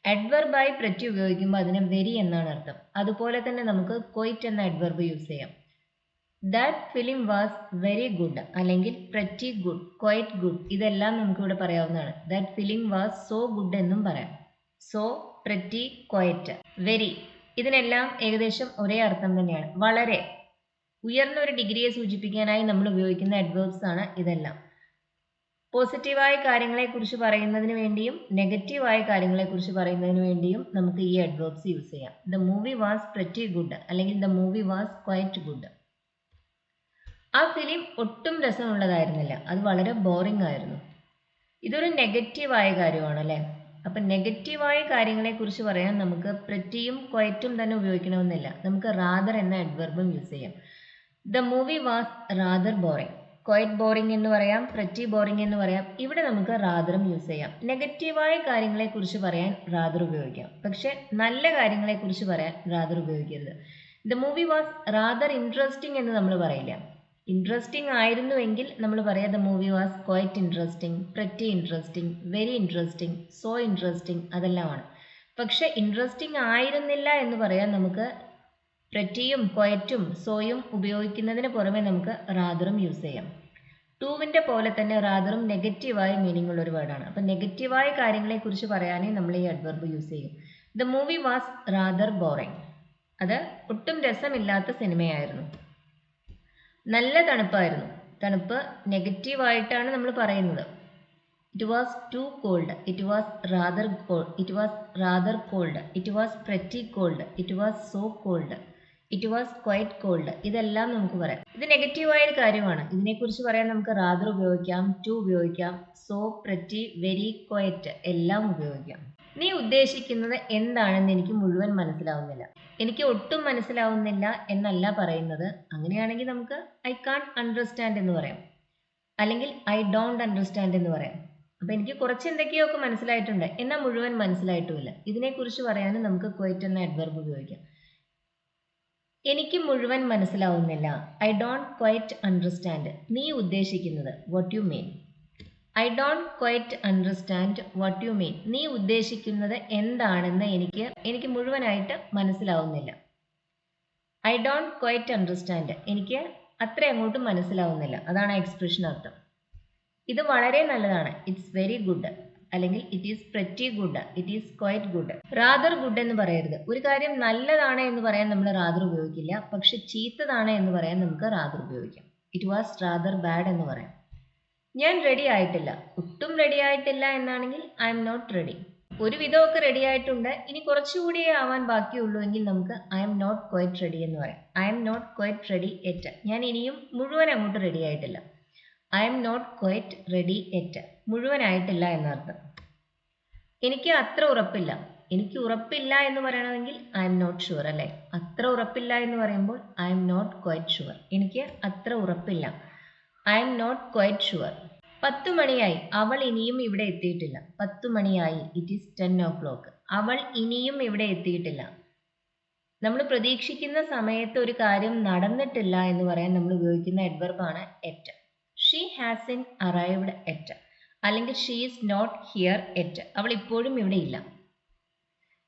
അഡ്വർബായി പ്രറ്റി ഉപയോഗിക്കുമ്പോൾ അതിന് വെരി എന്നാണ് അർത്ഥം. അതുപോലെ തന്നെ നമുക്ക് ക്വൈറ്റ് എന്ന അഡ്വർബ് യൂസ് ചെയ്യാം. That film was very good അല്ലെങ്കിൽ പ്രറ്റി ഗുഡ്, ക്വൈറ്റ് ഗുഡ്, ഇതെല്ലാം നമുക്കിവിടെ പറയാവുന്നതാണ്. That film was so good എന്നും പറയാം. സോ, പ്രറ്റി, ക്വൈറ്റ്, വെരി, ഇതിനെല്ലാം ഏകദേശം ഒരേ അർത്ഥം തന്നെയാണ്. വളരെ, ഉയർന്ന ഒരു ഡിഗ്രിയെ സൂചിപ്പിക്കാനായി നമ്മൾ ഉപയോഗിക്കുന്ന അഡ്വേർബ്സ് ആണ് ഇതെല്ലാം. പോസിറ്റീവായ കാര്യങ്ങളെക്കുറിച്ച് പറയുന്നതിന് വേണ്ടിയും നെഗറ്റീവായ കാര്യങ്ങളെക്കുറിച്ച് പറയുന്നതിന് വേണ്ടിയും നമുക്ക് ഈ അഡ്വേർബ്സ് യൂസ് ചെയ്യാം. The movie was pretty good അല്ലെങ്കിൽ the movie was quite good. ആ ഫിലിം ഒട്ടും രസമുള്ളതായിരുന്നില്ല, അത് വളരെ ബോറിംഗ് ആയിരുന്നു. ഇതൊരു നെഗറ്റീവായ കാര്യമാണ് അല്ലേ? അപ്പം നെഗറ്റീവായ കാര്യങ്ങളെക്കുറിച്ച് പറയാൻ നമുക്ക് പ്രെറ്റിയും ക്വൈറ്റും തന്നെ ഉപയോഗിക്കണമെന്നില്ല. നമുക്ക് റാദർ എന്ന അഡ്വർബും യൂസ് ചെയ്യാം. The movie was rather boring. Quite boring എന്ന് പറയാം, പ്രെറ്റി ബോറിംഗ് എന്ന് പറയാം. ഇവിടെ നമുക്ക് റാദറും യൂസ് ചെയ്യാം. നെഗറ്റീവായ കാര്യങ്ങളെക്കുറിച്ച് പറയാൻ റാദർ ഉപയോഗിക്കാം. പക്ഷെ നല്ല കാര്യങ്ങളെക്കുറിച്ച് പറയാൻ റാദർ ഉപയോഗിക്കരുത്. The movie was rather interesting എന്ന് നമ്മൾ പറയില്ല. ഇൻട്രസ്റ്റിംഗ് ആയിരുന്നുവെങ്കിൽ നമ്മൾ പറയാം the movie was quite interesting, pretty interesting, very interesting, so interesting, അതെല്ലാമാണ്. പക്ഷെ ഇൻട്രസ്റ്റിംഗ് ആയിരുന്നില്ല എന്ന് പറയാൻ നമുക്ക് പ്രെറ്റിയും ക്വൈറ്റും സോയും ഉപയോഗിക്കുന്നതിന് പുറമെ നമുക്ക് റാദറും യൂസ് ചെയ്യാം. ടൂവിൻ്റെ പോലെ തന്നെ റാദറും നെഗറ്റീവായ മീനിങ് ഉള്ള ഒരു വേർഡാണ്. അപ്പം നെഗറ്റീവായ കാര്യങ്ങളെക്കുറിച്ച് പറയാനേ നമ്മൾ ഈ അഡ്വർബ് യൂസ് ചെയ്യും. The movie was rather boring. അത് ഒട്ടും രസമില്ലാത്ത സിനിമയായിരുന്നു. നല്ല തണുപ്പായിരുന്നു. തണുപ്പ് നെഗറ്റീവായിട്ടാണ് നമ്മൾ പറയുന്നത്. It was too cold, it was rather cold, it was rather cold, it was pretty cold, it was so cold, it was quite cold, ഇതെല്ലാം നമുക്ക് പറയാം. ഇത് നെഗറ്റീവായ ഒരു കാര്യമാണ്. ഇതിനെക്കുറിച്ച് പറയാൻ നമുക്ക് റാദർ ഉപയോഗിക്കാം, ടു ഉപയോഗിക്കാം, സോ, പ്രെറ്റി, വെരി, ക്വൈറ്റ് എല്ലാം ഉപയോഗിക്കാം. നീ ഉദ്ദേശിക്കുന്നത് എന്താണെന്ന് എനിക്ക് മുഴുവൻ മനസ്സിലാവുന്നില്ല. എനിക്ക് ഒട്ടും മനസ്സിലാവുന്നില്ല എന്നല്ല പറയുന്നത്. അങ്ങനെയാണെങ്കിൽ നമുക്ക് ഐ കാൺട്ട് അണ്ടർസ്റ്റാൻഡ് എന്ന് പറയാം, അല്ലെങ്കിൽ ഐ ഡോണ്ട് അണ്ടർസ്റ്റാൻഡ് എന്ന് പറയാം. അപ്പം എനിക്ക് കുറച്ച് എന്തൊക്കെയൊക്കെ മനസ്സിലായിട്ടുണ്ട്, എന്നാൽ മുഴുവൻ മനസ്സിലായിട്ടുമില്ല. ഇതിനെക്കുറിച്ച് പറയാനും നമുക്ക് ക്വൈറ്റ് എന്ന അഡ്വർബ് ഉപയോഗിക്കാം. എനിക്ക് മുഴുവൻ മനസ്സിലാവുന്നില്ല. I don't quite understand. നീ ഉദ്ദേശിക്കുന്നത് what you mean. I don't quite understand what you mean. നീ ഉദ്ദേശിക്കുന്നത് എന്താണെന്ന് എനിക്ക് മുഴുവനായിട്ട് മനസ്സിലാവുന്നില്ല. I don't quite understand. എനിക്ക് അത്ര അങ്ങോട്ട് മനസ്സിലാവുന്നില്ല. അതാണ് ആ എക്സ്പ്രഷൻ അർത്ഥം. ഇത് വളരെ നല്ലതാണ്. ഇറ്റ്സ് വെരി ഗുഡ്, അല്ലെങ്കിൽ it is pretty good, it is quite good. Rather good എന്ന് പറയരുത്. ഒരു കാര്യം നല്ലതാണ് എന്ന് പറയാൻ നമ്മൾ റാദർ ഉപയോഗിക്കില്ല. പക്ഷെ ചീത്തതാണ് എന്ന് പറയാൻ നമുക്ക് റാദർ ഉപയോഗിക്കാം. ഇറ്റ് വാസ് റാദർ ബാഡ് എന്ന് പറയാം. ഞാൻ റെഡി ആയിട്ടില്ല. ഒട്ടും റെഡി ആയിട്ടില്ല എന്നാണെങ്കിൽ ഐ എം നോട്ട് റെഡി. ഒരു വിധമൊക്കെ റെഡി ആയിട്ടുണ്ട്, ഇനി കുറച്ചുകൂടിയേ ആവാൻ ബാക്കിയുള്ളൂ എങ്കിൽ നമുക്ക് I'm not quite ready എന്ന് പറയാം. I'm not quite ready yet. ഞാൻ ഇനിയും മുഴുവൻ അങ്ങോട്ട് റെഡി ആയിട്ടില്ല. I'm not quite ready yet, മുഴുവനായിട്ടില്ല എന്നർത്ഥം. എനിക്ക് അത്ര ഉറപ്പില്ല. എനിക്ക് ഉറപ്പില്ല എന്ന് പറയണമെങ്കിൽ ഐ എം നോട്ട് ഷുവർ അല്ലേ. അത്ര ഉറപ്പില്ല എന്ന് പറയുമ്പോൾ I'm not quite sure. എനിക്ക് അത്ര ഉറപ്പില്ല. I'm not quite sure. 10 മണിയായി. അവൾ ഇനിയും ഇവിടെ എത്തിയിട്ടില്ല. 10 മണിയായി. It is 10 o'clock. അവൾ ഇനിയും ഇവിടെ എത്തിയിട്ടില്ല. നമ്മൾ പ്രതീക്ഷിക്കുന്ന സമയത്ത് ഒരു കാര്യം നടന്നിട്ടില്ല എന്ന് പറയാൻ നമ്മൾ ഉപയോഗിക്കുന്ന അഡ്വർബാണ് yet. She hasn't arrived yet, അല്ലെങ്കിൽ she is not here yet. അവൾ ഇപ്പോഴും ഇവിടെ ഇല്ല.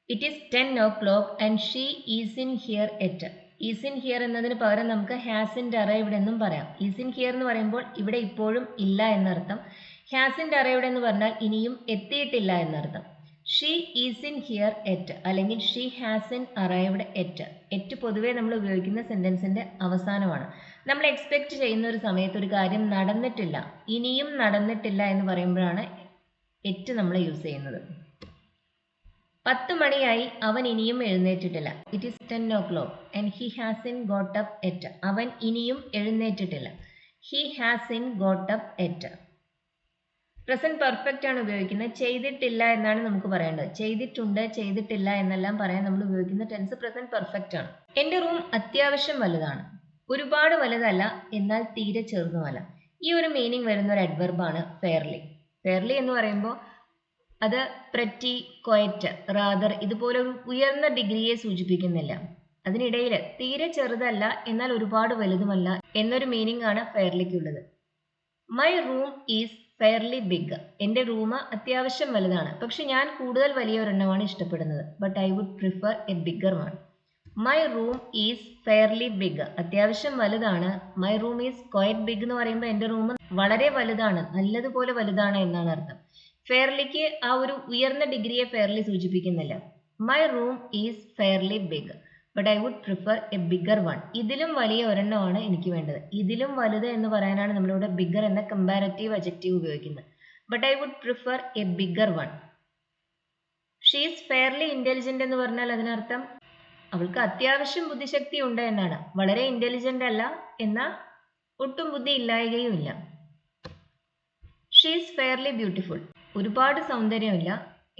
It is 10 o'clock and she isn't here yet. Isn't here എന്നതിന് പകരം നമുക്ക് ഹാസിൻഡ് അറൈവ്ഡ് എന്നും പറയാം. ഈസ് ഇൻ ഹിയർ എന്ന് പറയുമ്പോൾ ഇവിടെ ഇപ്പോഴും ഇല്ല എന്നർത്ഥം. ഹാസിൻഡ് അറൈവ്ഡ് എന്ന് പറഞ്ഞാൽ ഇനിയും എത്തിയിട്ടില്ല എന്നർത്ഥം. She isn't here yet, അല്ലെങ്കിൽ she hasn't arrived yet. Yet പൊതുവേ നമ്മൾ ഉപയോഗിക്കുന്ന സെൻറ്റൻസിൻ്റെ അവസാനമാണ്. നമ്മൾ എക്സ്പെക്റ്റ് ചെയ്യുന്ന ഒരു സമയത്ത് ഒരു കാര്യം നടന്നിട്ടില്ല, ഇനിയും നടന്നിട്ടില്ല എന്ന് പറയുമ്പോഴാണ് എറ്റ് നമ്മൾ യൂസ് ചെയ്യുന്നത്. 10 മണിയായി. അവൻ ഇനിയും എഴുന്നേറ്റിട്ടില്ല. It is 10 o'clock and he hasn't got up yet. അവൻ ഇനിയും എഴുന്നേറ്റിട്ടില്ല. He hasn't got up yet. Present perfect ആണ് ഉപയോഗിക്കുന്നത്. ചെയ്തിട്ടില്ല എന്നാണ് നമുക്ക് പറയേണ്ടത്. ചെയ്തിട്ടുണ്ട്, ചെയ്തിട്ടില്ല എന്നെല്ലാം പറയാൻ നമ്മൾ ഉപയോഗിക്കുന്ന ടെൻസ് പ്രസന്റ് പെർഫെക്റ്റ് ആണ്. എൻ്റെ റൂം അത്യാവശ്യം വലുതാണ്. ഒരുപാട് വലുതല്ല, എന്നാൽ തീരെ ചെറുതുമല്ല. ഈ ഒരു മീനിങ് വരുന്ന ഒരു അഡ്വർബാണ് ഫെയർലി. ഫെയർലി എന്ന് പറയുമ്പോൾ അത് പ്രെറ്റി, ക്വയറ്റ്, റാദർ ഇതുപോലെ ഒരു ഉയർന്ന ഡിഗ്രിയെ സൂചിപ്പിക്കുന്നില്ല. അതിനിടയിൽ തീരെ ചെറുതല്ല എന്നാൽ ഒരുപാട് വലുതുമല്ല എന്നൊരു മീനിങ് ആണ് ഫെയർലിക്കുള്ളത്. My room is fairly big. എൻ്റെ റൂം അത്യാവശ്യം വലുതാണ്, പക്ഷെ ഞാൻ കൂടുതൽ വലിയ ഒരെണ്ണമാണ് ഇഷ്ടപ്പെടുന്നത്. But I would prefer a bigger one. My room is fairly big. അത്യാവശ്യം വലുതാണ്. My room is quite big എന്ന് പറയുമ്പോൾ എൻ്റെ റൂം വളരെ വലുതാണ്, നല്ലതുപോലെ വലുതാണ് എന്നാണ് അർത്ഥം. ഫെയർലിക്ക് ആ ഒരു ഉയർന്ന ഡിഗ്രിയെ ഫെയർലി സൂചിപ്പിക്കുന്നില്ല. My room is fairly big but I would prefer a bigger one. ഇതിലും വലിയ ഒരെണ്ണമാണ് എനിക്ക് വേണ്ടത്. ഇതിലും വലുത് എന്ന് പറയാനാണ് നമ്മളിവിടെ ബിഗ്ഗർ എന്ന കമ്പാരറ്റീവ് അഡ്ജക്റ്റീവ് ഉപയോഗിക്കുന്നത്. But I would prefer a bigger one. She is fairly intelligent എന്ന് പറഞ്ഞാൽ അതിനർത്ഥം അവൾക്ക് അത്യാവശ്യം ബുദ്ധിശക്തി ഉണ്ട് എന്നാണ്. വളരെ ഇൻ്റലിജന്റ് അല്ല, എന്നാൽ ഒട്ടും ബുദ്ധി ഇല്ലായകയും ഇല്ല. She is fairly beautiful. ഒരുപാട് സൗന്ദര്യമില്ല,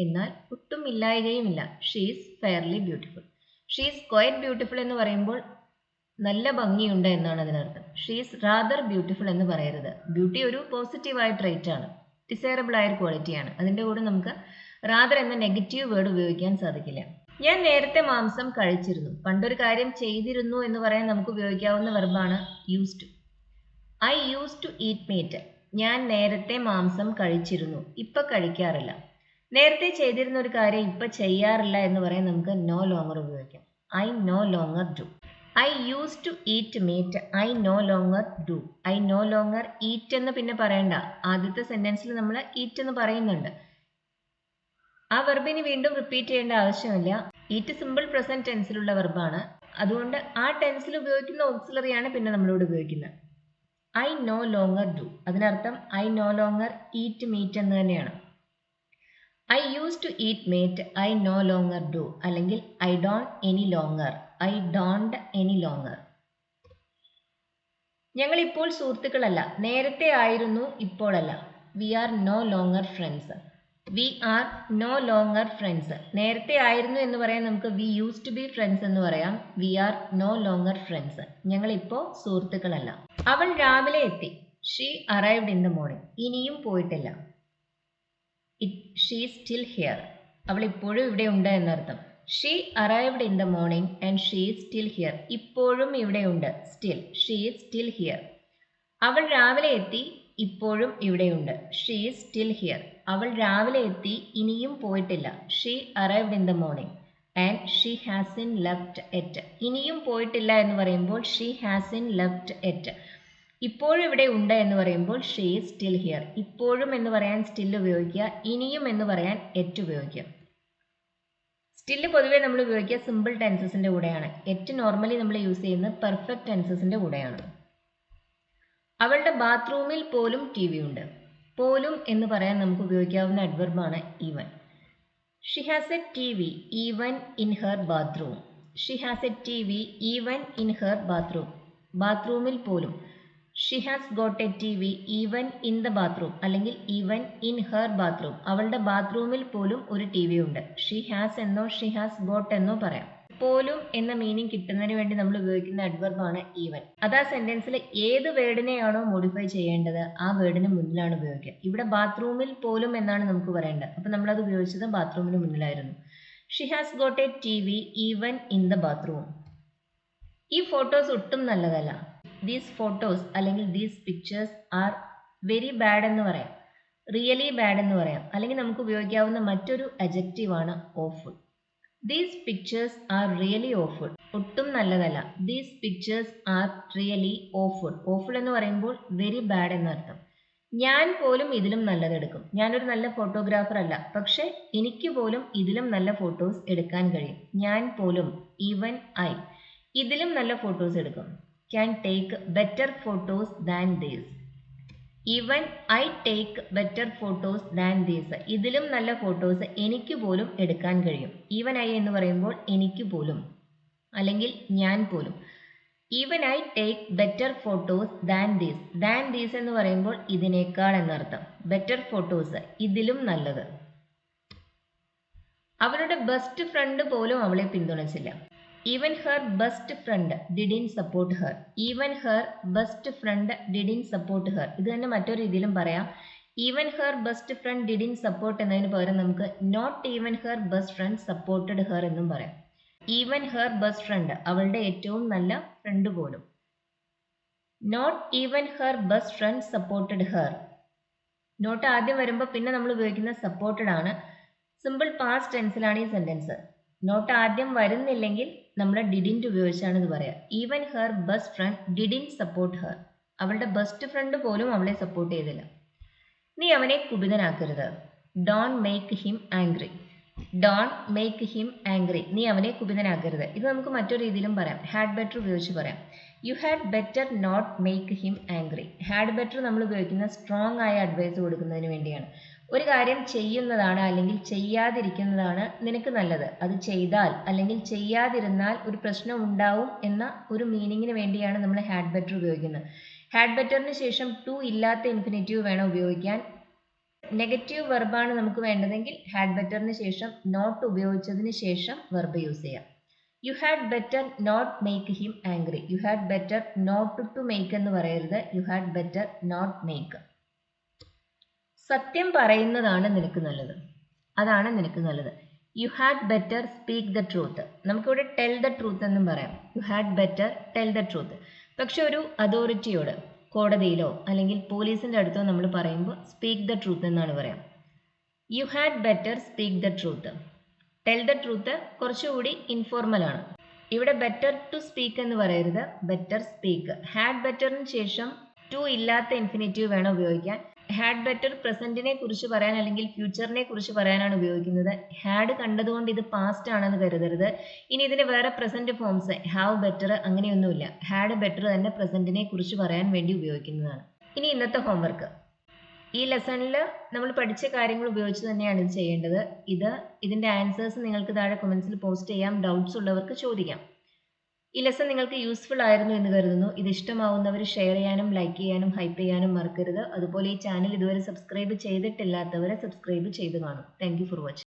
എന്നാൽ ഒട്ടും ഇല്ലായകയുമില്ല. She is fairly beautiful. She is quite beautiful എന്ന് പറയുമ്പോൾ നല്ല ഭംഗിയുണ്ട് എന്നാണ് അതിനർത്ഥം. ഷീ ഈസ് റാദർ ബ്യൂട്ടിഫുൾ എന്ന് പറയരുത്. ബ്യൂട്ടി ഒരു പോസിറ്റീവായ ട്രൈറ്റ് ആണ്, ഡിസൈറബിൾ ആയ ഒരു ക്വാളിറ്റിയാണ്. അതിൻ്റെ കൂടെ നമുക്ക് റാദർ എന്ന നെഗറ്റീവ് വേർഡ് ഉപയോഗിക്കാൻ സാധിക്കില്ല. ഞാൻ നേരത്തെ മാംസം കഴിച്ചിരുന്നു. പണ്ടൊരു കാര്യം ചെയ്തിരുന്നു എന്ന് പറയാൻ നമുക്ക് ഉപയോഗിക്കാവുന്ന വെർബാണ് used. I use to eat meat. ഞാൻ നേരത്തെ മാംസം കഴിച്ചിരുന്നു, ഇപ്പം കഴിക്കാറില്ല. നേരത്തെ ചെയ്തിരുന്ന ഒരു കാര്യം ഇപ്പം ചെയ്യാറില്ല എന്ന് പറയാൻ നമുക്ക് നോ ലോങ്ങർ ഉപയോഗിക്കാം. I no longer do. I use to eat meat. I no longer do. I no longer eat എന്ന് പിന്നെ പറയണ്ട. ആദ്യത്തെ സെൻറ്റൻസിൽ നമ്മൾ ഈറ്റ് എന്ന് പറയുന്നുണ്ട്. ആ വെർബിന് വീണ്ടും റിപ്പീറ്റ് ചെയ്യേണ്ട ആവശ്യമില്ല. ഈറ്റ് സിമ്പിൾ പ്രസന്റ് ടെൻസിലുള്ള വെർബാണ്. അതുകൊണ്ട് ആ ടെൻസിൽ ഉപയോഗിക്കുന്ന ഓക്സിലറിയാണ് പിന്നെ നമ്മളോട് ഉപയോഗിക്കുന്നത്. ഐ നോ ലോങ്ങർ ഡു, അതിനർത്ഥം I no longer eat meat എന്ന് തന്നെയാണ്. I use to eat meat. I no longer do, അല്ലെങ്കിൽ I don't any longer. I don't any longer. ഞങ്ങൾ ഇപ്പോൾ സുഹൃത്തുക്കളല്ല. നേരത്തെ ആയിരുന്നു, ഇപ്പോഴല്ല. We are no longer friends. We are no longer friends. നേരത്തെ ആയിരുന്നു എന്ന് പറയാൻ നമുക്ക് we use to be friends എന്ന് പറയാം. We are no longer friends. ഞങ്ങളിപ്പോൾ സുഹൃത്തുക്കളല്ല. അവൾ രാവിലെ എത്തി. She arrived in the morning. ഇനിയും പോയിട്ടില്ല. She still here. അവൾ ഇപ്പോഴും ഇവിടെ ഉണ്ട് എന്നർത്ഥം. She arrived in the morning and she is still here. ഇപ്പോഴും ഇവിടെയുണ്ട്. Still. She is still here. അവൾ രാവിലെ എത്തി. ഇപ്പോഴും ഇവിടെയുണ്ട്. She is still here. അവൾ രാവിലെ എത്തി. ഇനിയും പോയിട്ടില്ല. She arrived in the morning and she hasn't left at. ഇനിയും പോയിട്ടില്ല എന്ന് പറയുമ്പോൾ ഷീ ഹാസിൻ ലെഫ്റ്റ് എറ്റ്. ഇപ്പോഴും ഇവിടെ ഉണ്ട് എന്ന് പറയുമ്പോൾ ഷീ ഈസ് സ്റ്റിൽ ഹിയർ. ഇപ്പോഴും എന്ന് പറയാൻ സ്റ്റിൽ ഉപയോഗിക്കുക. ഇനിയും എന്ന് പറയാൻ എറ്റ് ഉപയോഗിക്കുക. സ്റ്റിൽ പൊതുവെ നമ്മൾ ഉപയോഗിക്കുക സിമ്പിൾ ടെൻസസിന്റെ കൂടെയാണ്. എറ്റ് നോർമലി നമ്മൾ യൂസ് ചെയ്യുന്നത് പെർഫെക്റ്റ് ടെൻസസിന്റെ കൂടെയാണ്. അവളുടെ ബാത്റൂമിൽ പോലും ടി വി ഉണ്ട്. പോലും എന്ന് പറയാൻ നമുക്ക് ഉപയോഗിക്കാവുന്ന അഡ്വർബാണ് even. She has a T V even in her bathroom. She has a T V even in her bathroom. ബാത്റൂമിൽ പോലും. She has got a T V even in the bathroom അല്ലെങ്കിൽ ഈവൻ ഇൻ ഹെർ ബാത്റൂം. അവളുടെ ബാത്റൂമിൽ പോലും ഒരു T V ഉണ്ട്. She has എന്നോ she has got എന്നോ പറയാം. പോലും എന്ന മീനിങ് കിട്ടുന്നതിന് വേണ്ടി നമ്മൾ ഉപയോഗിക്കുന്ന അഡ്വർബാണ് ഈവൻ. അത് ആ സെന്റൻസിൽ ഏത് വേർഡിനെയാണോ മോഡിഫൈ ചെയ്യേണ്ടത് ആ വേർഡിന് മുന്നിലാണ് ഉപയോഗിക്കുക. ഇവിടെ ബാത്റൂമിൽ പോലും എന്നാണ് നമുക്ക് പറയേണ്ടത്. അപ്പം നമ്മളത് ഉപയോഗിച്ചത് ബാത്റൂമിന് മുന്നിലായിരുന്നു. Xi has got a T V even in the bathroom. ഈ ഫോട്ടോസ് ഒട്ടും നല്ലതല്ല. ദീസ് ഫോട്ടോസ് അല്ലെങ്കിൽ these pictures are very bad എന്ന് പറയാം. റിയലി ബാഡ് എന്ന് പറയാം. അല്ലെങ്കിൽ നമുക്ക് ഉപയോഗിക്കാവുന്ന മറ്റൊരു അഡ്ജക്റ്റീവാണ് awful. These pictures are really awful. ഒട്ടും നല്ലതല്ല. These pictures are really awful. Awful എന്ന് പറയുമ്പോൾ വെരി ബാഡ് എന്നർത്ഥം. ഞാൻ പോലും ഇതിലും നല്ലതെടുക്കും. ഞാനൊരു നല്ല ഫോട്ടോഗ്രാഫർ അല്ല, പക്ഷെ എനിക്ക് പോലും ഇതിലും നല്ല ഫോട്ടോസ് എടുക്കാൻ കഴിയും. ഞാൻ പോലും ഈവൻ ഐ ഇതിലും നല്ല ഫോട്ടോസ് എടുക്കും. Can take better photos than these. Even I take better photos than these. ഇതിലും നല്ല ഫോട്ടോസ് എനിക്ക് പോലും എടുക്കാൻ കഴിയും. ഈവൻ ഐ എന്ന് പറയുമ്പോൾ എനിക്ക് പോലും അല്ലെങ്കിൽ ഞാൻ പോലും. Even I take better photos than these. Than these എന്ന് പറയുമ്പോൾ ഇതിനേക്കാൾ എന്നർത്ഥം. ബെറ്റർ ഫോട്ടോസ് ഇതിലും നല്ലത്. അവളുടെ ബെസ്റ്റ് ഫ്രണ്ട് പോലും അവളെ പിന്തുണച്ചില്ല. Even her best friend didn't support her. Even her best friend didn't support her. ഇത് തന്നെ മറ്റൊരു രീതിയിലും പറയാം. Even her best friend didn't support എന്നതിന് പകരം നമുക്ക് not even her best friend supported her എന്നും പറയാം. ഈവൻ ഹെർ ബെസ്റ്റ് ഫ്രണ്ട് അവളുടെ ഏറ്റവും നല്ല ഫ്രണ്ട് പോലും. Not even her best friend supported her. Not ആദ്യം വരുമ്പോൾ പിന്നെ നമ്മൾ ഉപയോഗിക്കുന്ന സപ്പോർട്ടഡ് ആണ്. സിമ്പിൾ പാസ്റ്റ് ടെൻസിലാണ് ഈ സെന്റൻസ്. നോട്ട് ആദ്യം വരുന്നില്ലെങ്കിൽ നമ്മൾ ഡിഡിൻറ്റ് ഉപയോഗിച്ചാണ് ഇത് പറയുക. Even her best friend didn't support her. അവളുടെ ബെസ്റ്റ് ഫ്രണ്ട് പോലും അവളെ സപ്പോർട്ട് ചെയ്തില്ല. നീ അവനെ കുപിതനാക്കരുത്. Don't make him angry. Don't make him angry. നീ അവനെ കുപിതനാക്കരുത്. ഇത് നമുക്ക് മറ്റൊരു രീതിയിലും പറയാം. ഹാഡ് ബെറ്റർ ഉപയോഗിച്ച് പറയാം. You had better not make him angry. Had better നമ്മൾ ഉപയോഗിക്കുന്ന സ്ട്രോങ് ആയ അഡ്വൈസ് കൊടുക്കുന്നതിന് വേണ്ടിയാണ്. ഒരു കാര്യം ചെയ്യുന്നതാണ് അല്ലെങ്കിൽ ചെയ്യാതിരിക്കുന്നതാണ് നിനക്ക് നല്ലത്. അത് ചെയ്താൽ അല്ലെങ്കിൽ ചെയ്യാതിരുന്നാൽ ഒരു പ്രശ്നം ഉണ്ടാവും എന്ന ഒരു മീനിങ്ങിന് വേണ്ടിയാണ് നമ്മൾ ഹാഡ് ബെറ്റർ ഉപയോഗിക്കുന്നത്. ഹാഡ് ബെറ്ററിന് ശേഷം ടു ഇല്ലാത്ത ഇൻഫിനിറ്റീവ് വേണം ഉപയോഗിക്കാൻ. നെഗറ്റീവ് വെർബാണ് നമുക്ക് വേണ്ടതെങ്കിൽ ഹാഡ് ബെറ്ററിന് ശേഷം നോട്ട് ഉപയോഗിച്ചതിന് ശേഷം വെർബ് യൂസ് ചെയ്യാം. You had better not make him angry. You had better not to make എന്ന് പറയരുത്. You had better not make. സത്യം പറയുന്നതാണ് നിനക്ക് നല്ലത്. അതാണ് നിനക്ക് നല്ലത്. You had better speak the truth. നമുക്കിവിടെ ടെൽ ദ ട്രൂത്ത് എന്നും പറയാം. You had better tell the truth. പക്ഷെ ഒരു അതോറിറ്റിയോട്, കോടതിയിലോ അല്ലെങ്കിൽ പോലീസിൻ്റെ അടുത്തോ നമ്മൾ പറയുമ്പോൾ സ്പീക്ക് ദ ട്രൂത്ത് എന്നാണ് പറയാം. You had better speak the truth. Tell the truth കുറച്ചുകൂടി ഇൻഫോർമൽ ആണ്. ഇവിടെ ബെറ്റർ ടു സ്പീക്ക് എന്ന് പറയരുത്, ബെറ്റർ സ്പീക്ക്. ഹാഡ് ബെറ്ററിന് ശേഷം ടു ഇല്ലാത്ത ഇൻഫിനിറ്റീവ് വേണം ഉപയോഗിക്കാൻ. ഹാഡ് ബെറ്റർ പ്രസന്റിനെ കുറിച്ച് പറയാൻ അല്ലെങ്കിൽ ഫ്യൂച്ചറിനെ കുറിച്ച് പറയാനാണ് ഉപയോഗിക്കുന്നത്. ഹാഡ് കണ്ടതുകൊണ്ട് ഇത് പാസ്റ്റ് ആണെന്ന് കരുതരുത്. ഇനി ഇതിന് വേറെ പ്രസന്റ് ഫോംസ് ഹാവ് ബെറ്റർ അങ്ങനെയൊന്നുമില്ല. ഹാഡ് ബെറ്റർ തന്നെ പ്രസന്റിനെ കുറിച്ച് പറയാൻ വേണ്ടി ഉപയോഗിക്കുന്നതാണ്. ഇനി ഇന്നത്തെ ഹോംവർക്ക്. ഈ ലെസണിൽ നമ്മൾ പഠിച്ച കാര്യങ്ങൾ ഉപയോഗിച്ച് തന്നെയാണ് ഇത് ചെയ്യേണ്ടത്. ഇതിൻ്റെ ആൻസേഴ്സ് നിങ്ങൾക്ക് താഴെ കമൻസിൽ പോസ്റ്റ് ചെയ്യാം. ഡൗട്ട്സ് ഉള്ളവർക്ക് ചോദിക്കാം. ഈ ലെസൺ നിങ്ങൾക്ക് യൂസ്ഫുൾ ആയിരുന്നു എന്ന് കരുതുന്നു. ഇത് ഇഷ്ടമാവുന്നവർ ഷെയർ ചെയ്യാനും ലൈക്ക് ചെയ്യാനും ഹൈപ്പ് ചെയ്യാനും മറക്കരുത്. അതുപോലെ ഈ ചാനൽ ഇതുവരെ സബ്സ്ക്രൈബ് ചെയ്തിട്ടില്ലാത്തവരെ സബ്സ്ക്രൈബ് ചെയ്ത് കാണും. Thank you for watching.